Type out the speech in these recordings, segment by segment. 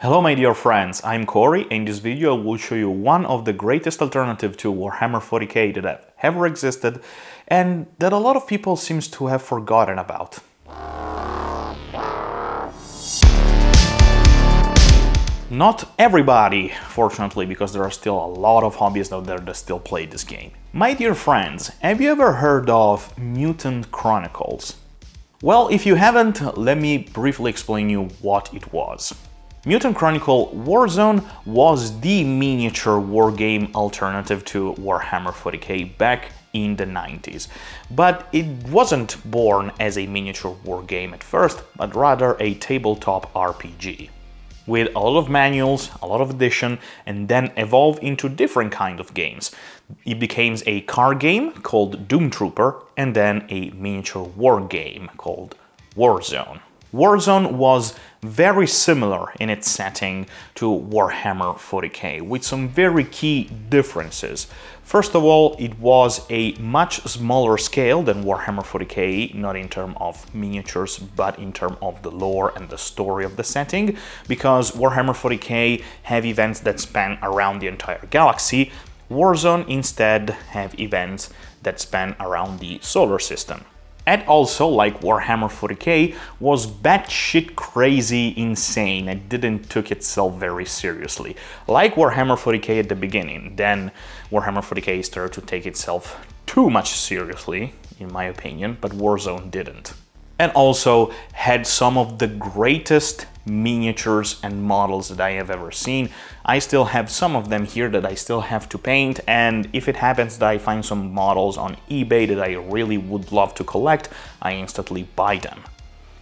Hello my dear friends, I'm Corey. In this video I will show you one of the greatest alternatives to Warhammer 40k that have ever existed and that a lot of people seems to have forgotten about. Not everybody, fortunately, because there are still a lot of hobbyists out there that still play this game. My dear friends, have you ever heard of Mutant Chronicles? Well, if you haven't, let me briefly explain you what it was. Mutant Chronicles Warzone was the miniature wargame alternative to Warhammer 40k back in the 90s. But it wasn't born as a miniature wargame at first, but rather a tabletop RPG. With a lot of manuals, a lot of addition, and then evolved into different kind of games. It became a card game called Doom Trooper, and then a miniature war game called Warzone. Warzone was very similar in its setting to Warhammer 40k, with some very key differences. First of all, it was a much smaller scale than Warhammer 40k, not in terms of miniatures, but in terms of the lore and the story of the setting, because Warhammer 40k have events that span around the entire galaxy. Warzone instead have events that span around the solar system. And also, like Warhammer 40k, was batshit crazy insane and didn't took itself very seriously. Like Warhammer 40k at the beginning, then Warhammer 40k started to take itself too much seriously, in my opinion, but Warzone didn't. And also had some of the greatest miniatures and models that I have ever seen. I still have some of them here that I still have to paint, and if it happens that I find some models on eBay that I really would love to collect, I instantly buy them.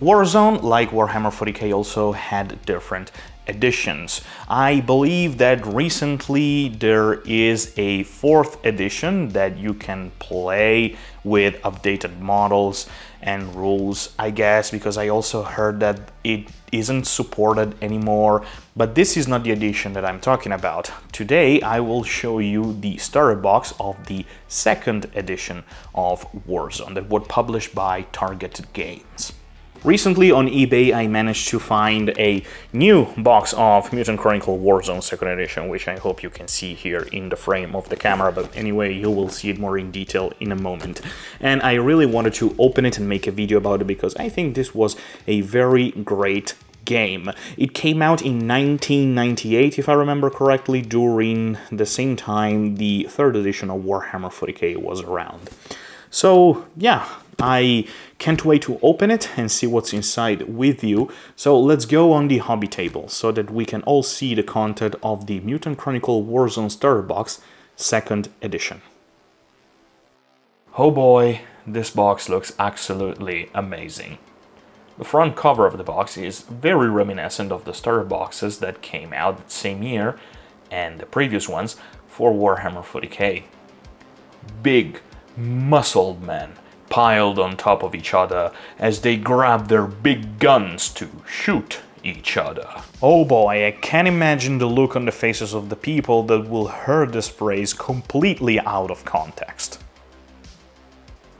Warzone, like Warhammer 40k, also had different editions. I believe that recently there is a 4th edition that you can play with updated models and rules, I guess, because I also heard that it isn't supported anymore, but this is not the edition that I'm talking about. Today I will show you the starter box of the 2nd edition of Warzone that was published by Targeted Games. Recently on eBay I managed to find a new box of Mutant Chronicles Warzone 2nd edition, which I hope you can see here in the frame of the camera, but anyway, you will see it more in detail in a moment. And I really wanted to open it and make a video about it because I think this was a very great game. It came out in 1998, if I remember correctly, during the same time the 3rd edition of Warhammer 40k was around. So yeah, I can't wait to open it and see what's inside with you. So let's go on the hobby table so that we can all see the content of the Mutant Chronicles Warzone starter box 2nd edition. Oh boy, this box looks absolutely amazing. The front cover of the box is very reminiscent of the starter boxes that came out that same year and the previous ones for Warhammer 40k. Big, muscled men piled on top of each other as they grab their big guns to shoot each other. Oh boy, I can't imagine the look on the faces of the people that will hear this phrase completely out of context.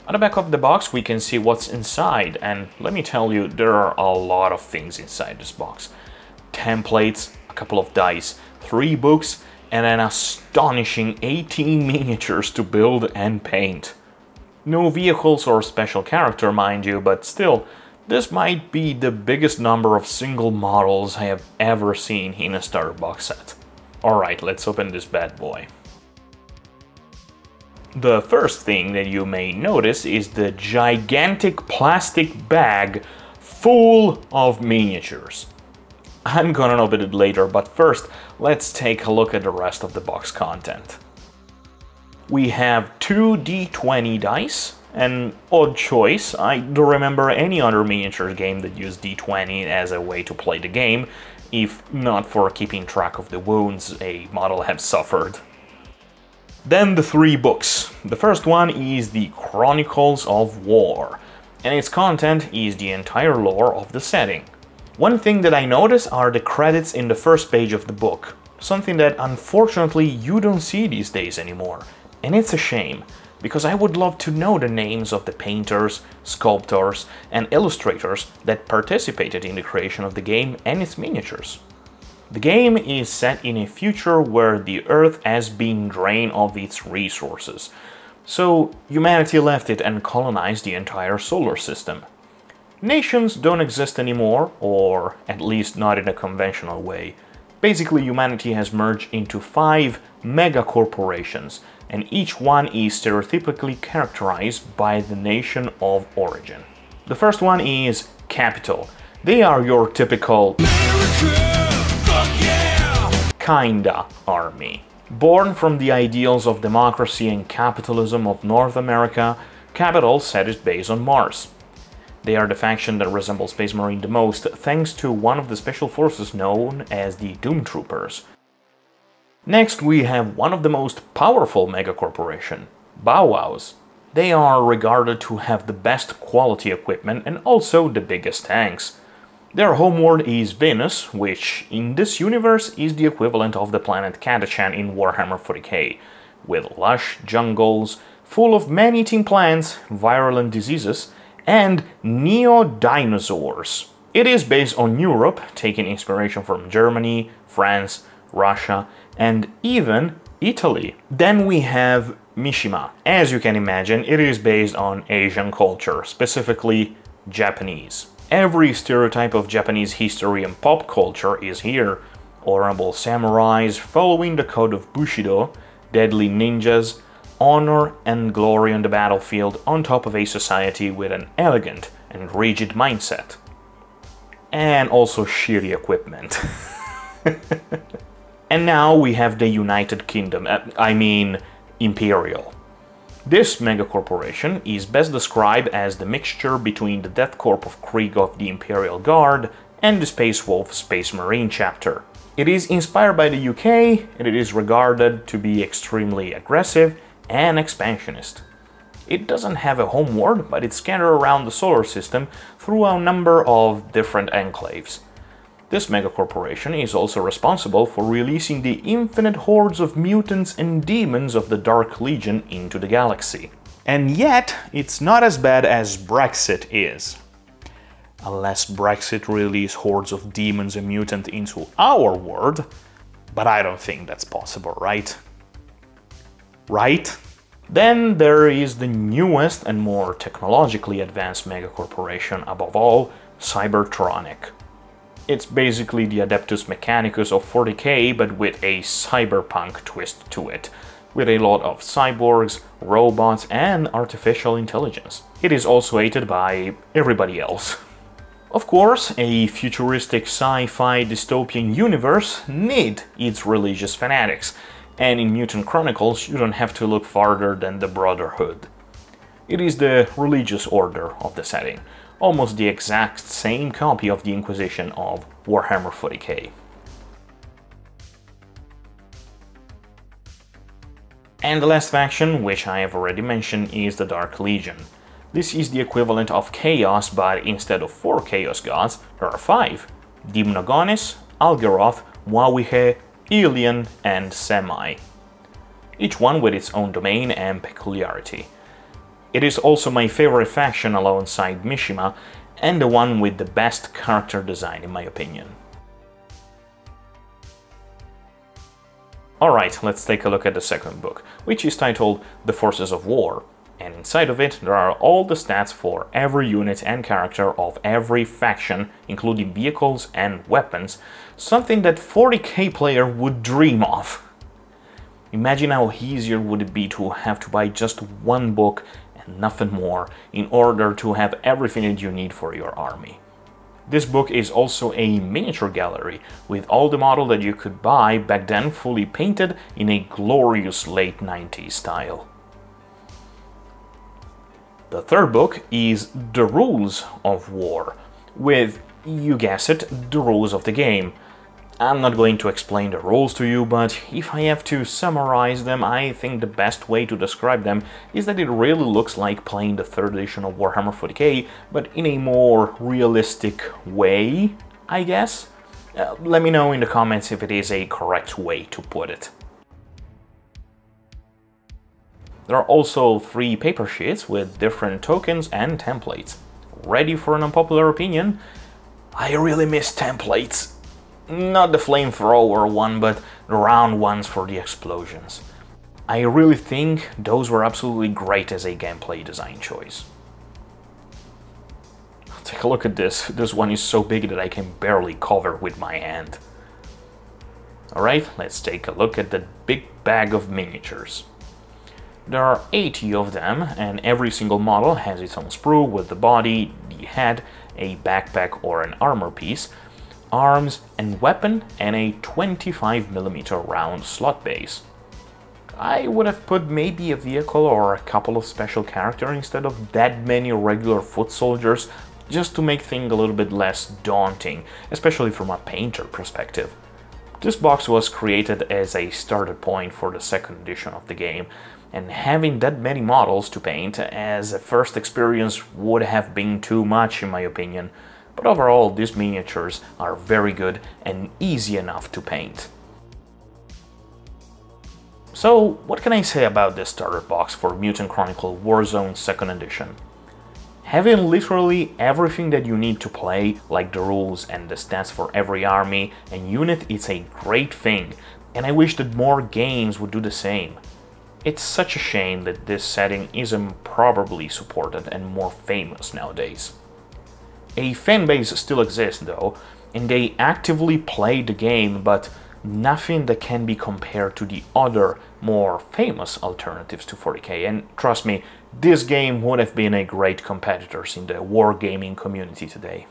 On the back of the box we can see what's inside, and let me tell you, there are a lot of things inside this box. Templates, a couple of dice, 3 books, and an astonishing 18 miniatures to build and paint. No vehicles or special character, mind you, but still, this might be the biggest number of single models I have ever seen in a starter box set. Alright, let's open this bad boy. The first thing that you may notice is the gigantic plastic bag full of miniatures. I'm gonna open it later, but first, let's take a look at the rest of the box content. We have 2 D20 dice, an odd choice. I don't remember any other miniatures game that used D20 as a way to play the game, if not for keeping track of the wounds a model has suffered. Then the 3 books. The first one is the Chronicles of War, and its content is the entire lore of the setting. One thing that I noticed are the credits in the first page of the book, something that unfortunately you don't see these days anymore. And it's a shame, because I would love to know the names of the painters, sculptors, and illustrators that participated in the creation of the game and its miniatures. The game is set in a future where the Earth has been drained of its resources, so humanity left it and colonized the entire solar system. Nations don't exist anymore, or at least not in a conventional way. Basically, humanity has merged into 5 mega corporations, and each one is stereotypically characterized by the nation of origin. The first one is Capital. They are your typical kinda army. Born from the ideals of democracy and capitalism of North America, Capital set its base on Mars. They are the faction that resembles Space Marine the most, thanks to one of the special forces known as the Doom Troopers. Next, we have one of the most powerful megacorporation, Bow Wows. They are regarded to have the best quality equipment and also the biggest tanks. Their homeworld is Venus, which in this universe is the equivalent of the planet Catachan in Warhammer 40k, with lush jungles full of man-eating plants, virulent diseases, and neo-dinosaurs. It is based on Europe, taking inspiration from Germany, France, Russia, and even Italy. Then we have Mishima. As you can imagine, it is based on Asian culture, specifically Japanese. Every stereotype of Japanese history and pop culture is here. Honorable samurais following the code of Bushido, deadly ninjas, honor and glory on the battlefield on top of a society with an elegant and rigid mindset. And also shitty equipment. And now we have the United Kingdom, I mean Imperial. This megacorporation is best described as the mixture between the Death Corp of Krieg of the Imperial Guard and the Space Wolf Space Marine chapter. It is inspired by the UK, and it is regarded to be extremely aggressive and expansionist. It doesn't have a homeworld, but it's scattered around the solar system through a number of different enclaves. This megacorporation is also responsible for releasing the infinite hordes of mutants and demons of the Dark Legion into the galaxy. And yet, it's not as bad as Brexit is. Unless Brexit releases hordes of demons and mutants into our world, but I don't think that's possible, right? Right? Then there is the newest and more technologically advanced megacorporation, above all, Cybertronic. It's basically the Adeptus Mechanicus of 40k, but with a cyberpunk twist to it, with a lot of cyborgs, robots, and artificial intelligence. It is also hated by everybody else. Of course, a futuristic sci-fi dystopian universe needs its religious fanatics, and in Mutant Chronicles you don't have to look farther than the Brotherhood. It is the religious order of the setting, almost the exact same copy of the Inquisition of Warhammer 40k. And the last faction, which I have already mentioned, is the Dark Legion. This is the equivalent of Chaos, but instead of 4 Chaos Gods, there are 5. Demonogonis, Algeroth, Wawihe, Ilian, and Semi. Each one with its own domain and peculiarity. It is also my favorite faction alongside Mishima, and the one with the best character design in my opinion. Alright, let's take a look at the second book, which is titled The Forces of War, and inside of it there are all the stats for every unit and character of every faction, including vehicles and weapons, something that 40k player would dream of. Imagine how easier would it be to have to buy just one book and nothing more in order to have everything that you need for your army. This book is also a miniature gallery, with all the models that you could buy back then fully painted in a glorious late 90s style. The third book is The Rules of War, with, you guessed it, the rules of the game. I'm not going to explain the rules to you, but if I have to summarize them, I think the best way to describe them is that it really looks like playing the 3rd edition of Warhammer 40k, but in a more realistic way, I guess? Let me know in the comments if it is a correct way to put it. There are also 3 paper sheets with different tokens and templates. Ready for an unpopular opinion? I really miss templates. Not the flamethrower one, but the round ones for the explosions. I really think those were absolutely great as a gameplay design choice. Take a look at this. This one is so big that I can barely cover with my hand. Alright, let's take a look at the big bag of miniatures. There are 80 of them, and every single model has its own sprue with the body, the head, a backpack or an armor piece, arms and weapon, and a 25mm round slot base. I would have put maybe a vehicle or a couple of special characters instead of that many regular foot soldiers, just to make things a little bit less daunting, especially from a painter perspective. This box was created as a starter point for the second edition of the game, and having that many models to paint as a first experience would have been too much in my opinion, but overall these miniatures are very good and easy enough to paint. So what can I say about this starter box for Mutant Chronicles Warzone 2nd edition? Having literally everything that you need to play, like the rules and the stats for every army and unit, is a great thing, and I wish that more games would do the same. It's such a shame that this setting isn't probably supported and more famous nowadays. A fanbase still exists though, and they actively play the game, but nothing that can be compared to the other, more famous alternatives to 40k, and trust me, this game would have been a great competitor in the wargaming community today.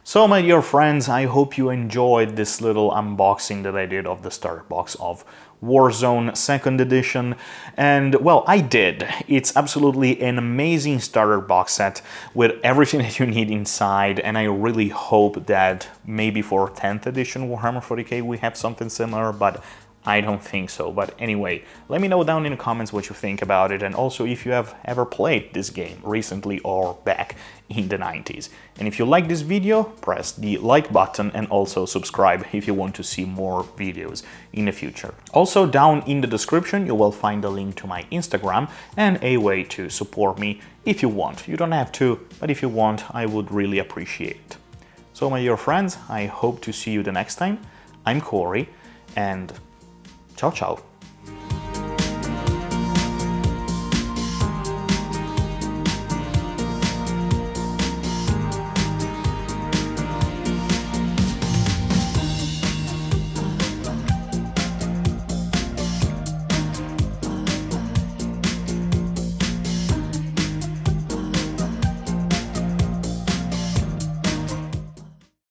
So my dear friends, I hope you enjoyed this little unboxing that I did of the starter box of Warzone 2nd edition, and well, I did. It's absolutely an amazing starter box set with everything that you need inside, and I really hope that maybe for 10th edition Warhammer 40k we have something similar, but I don't think so. But anyway, let me know down in the comments what you think about it, and also if you have ever played this game recently or back in the 90s. And if you like this video, press the like button and also subscribe if you want to see more videos in the future. Also down in the description you will find a link to my Instagram and a way to support me if you want. You don't have to, but if you want, I would really appreciate it. So my dear friends, I hope to see you the next time. I'm Corey, and ciao ciao.